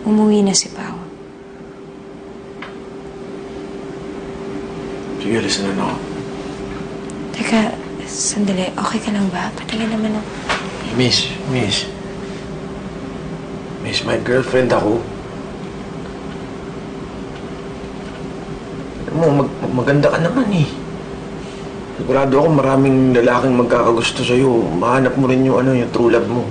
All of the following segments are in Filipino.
umuwi na si Pao. Sige, alis na ako. Teka, sandali. Okay ka lang ba? Patingin naman ako. Miss, may girlfriend ako. Alam mo, maganda ka naman eh. Sigurado ako maraming lalaking magkakagusto sa'yo. Mahanap mo rin yung true love mo.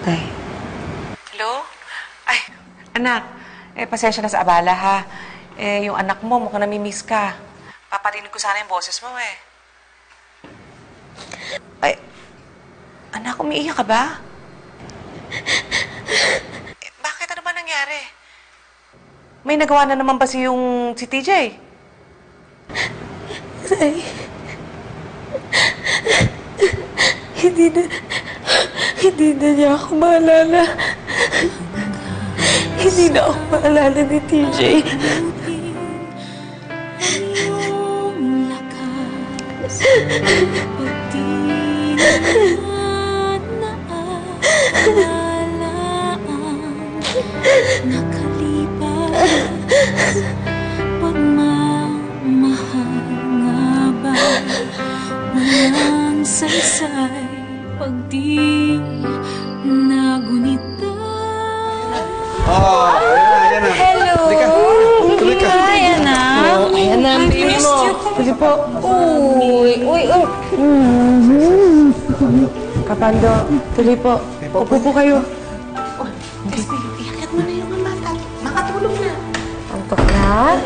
Tay. Hello? Ay, anak. Pasensya na sa abala, ha? Yung anak mo, mukhang namimiss ka. Paparinig ko sana yung boses mo, eh. Ay, anak, umiiyak ka ba? Bakit? Ano ba nangyari? May nagawa na naman ba si TJ? Tay. Hindi na niya ako maalala. Hindi na ako maalala ni TJ. Saysay pag di nagunita. Ayan na. Hello! Tuloy ka. Ayan na. Ayan na, baby mo. Tuloy po. Uy. Kapando, tuloy po. Upo po kayo. Iyakat mo na yung bata. Makatulog na. Antok na?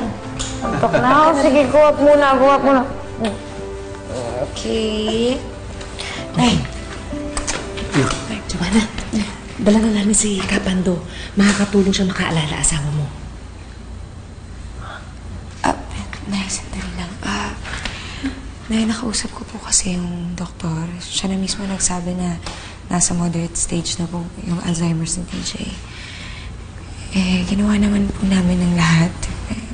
Antok na? Sige, guwap muna. Okay. Nay, Giovanna, dala na namin si Kapando. Makakatulong siya makaalala asawa mo. Nay, sandali lang. Nay, nakausap ko po kasi yung doktor. Siya na mismo nagsabi na nasa moderate stage na po yung Alzheimer's ni TJ. Ginawa naman po namin ng lahat.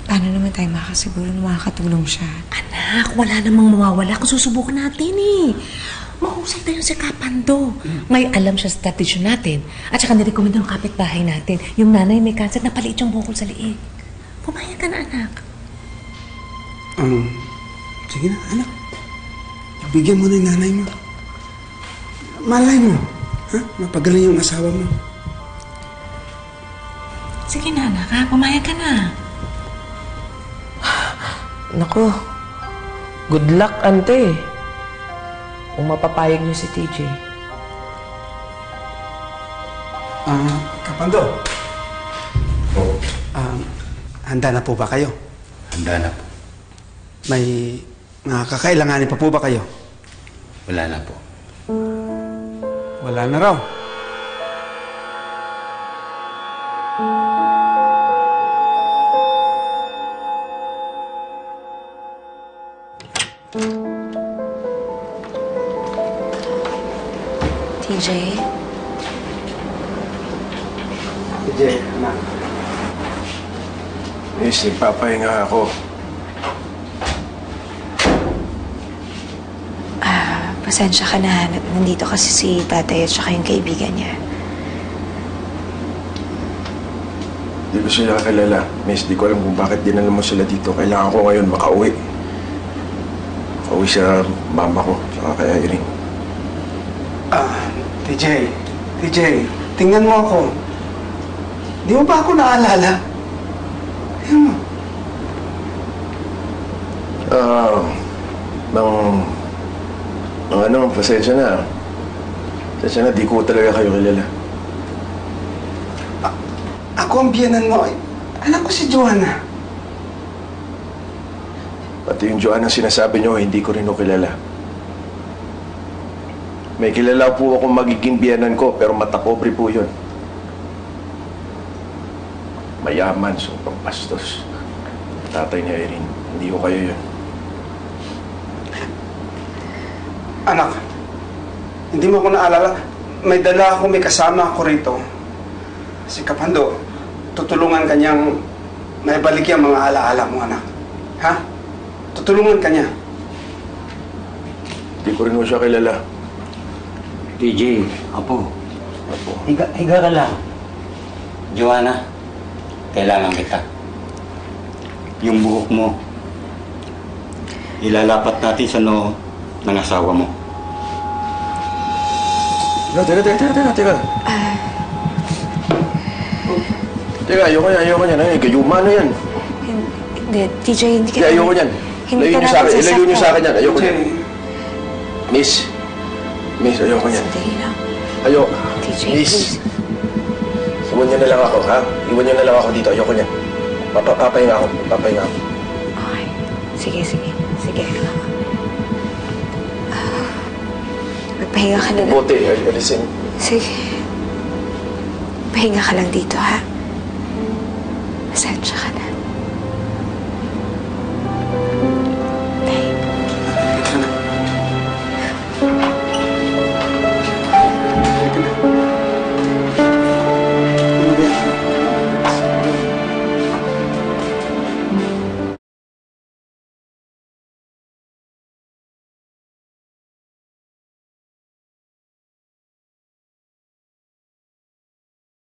Paano naman tayo makasiguro na makakatulong siya? Anak, wala namang mawawala kung susubukan natin eh. Mahusay tayo si Kapando. May alam siya sa tradisyon natin. At saka nirekomenda ng kapitbahay natin. Yung nanay may cancer, napaliit yung bukol sa liig. Pumayag ka na, anak. Sige na, anak. Bigyan mo na yung nanay mo. Malay mo. Ha? Mapagaling yung asawa mo. Sige na, anak, ha? Pumayag ka na. Naku, good luck, ante. Kung mapapayag niyo si TJ. Kapando. Handa na po ba kayo? Handa na po. May kakailanganin pa po ba kayo? Wala na po. Wala na raw. TJ? TJ, anak. Miss, nagpapahinga ako. Pasensya ka na. Nandito kasi si tatay at saka yung kaibigan niya. Di ko sila kilala. Miss, di ko alam kung bakit dinala mo sila dito. Kailangan ko ngayon makauwi. Makauwi sa mama ko, saka kay Irene. TJ, tingnan mo ako. Di mo ba ako naalala? Tingnan mo. Pasensya na. Pasensya na, di ko talaga kayo kilala. Ako ang biyanan mo. Anak ko si Joanna. Pati yung Joanna ang sinasabi niyo, hindi ko rin ho kilala. May kilala po akong magiging biyanan ko, pero matapobre po yun. Mayaman, sobrang bastos. Tatay ni Irene, hindi ko kayo yun. Anak, hindi mo ako naalala. May dala ako, may kasama ako rito. Si Kapando, tutulungan kanyang maibalik yung mga alaala mo, anak. Ha? Tutulungan kanya. Hindi ko rin ho siya kilala. TJ, Apo, Opo. higa ka lang. Joanna, kailangan kita. Yung buhok mo, ilalapat natin sa noo ng asawa mo. Teka. Teka, ayoko niyan. Ay, gayuma na yan. Hindi, TJ, hindi Hindi, kita... ayoko niyan. Hindi Ilayo ka niyo sa akin. namin Ilayo niyo sa akin yan. Ayoko niyan. TJ, Miss, ayoko niyan. Sandali lang. Ayoko. TJ, Miss, please. iwan niyo na lang ako, ha? Iwan niyo na lang ako dito. Ayoko niyan. Papahinga ako. Okay. Sige. Sige. Magpahinga ka na lang. Bote, alisin. Sige. Pahinga ka lang dito, ha? Pasensya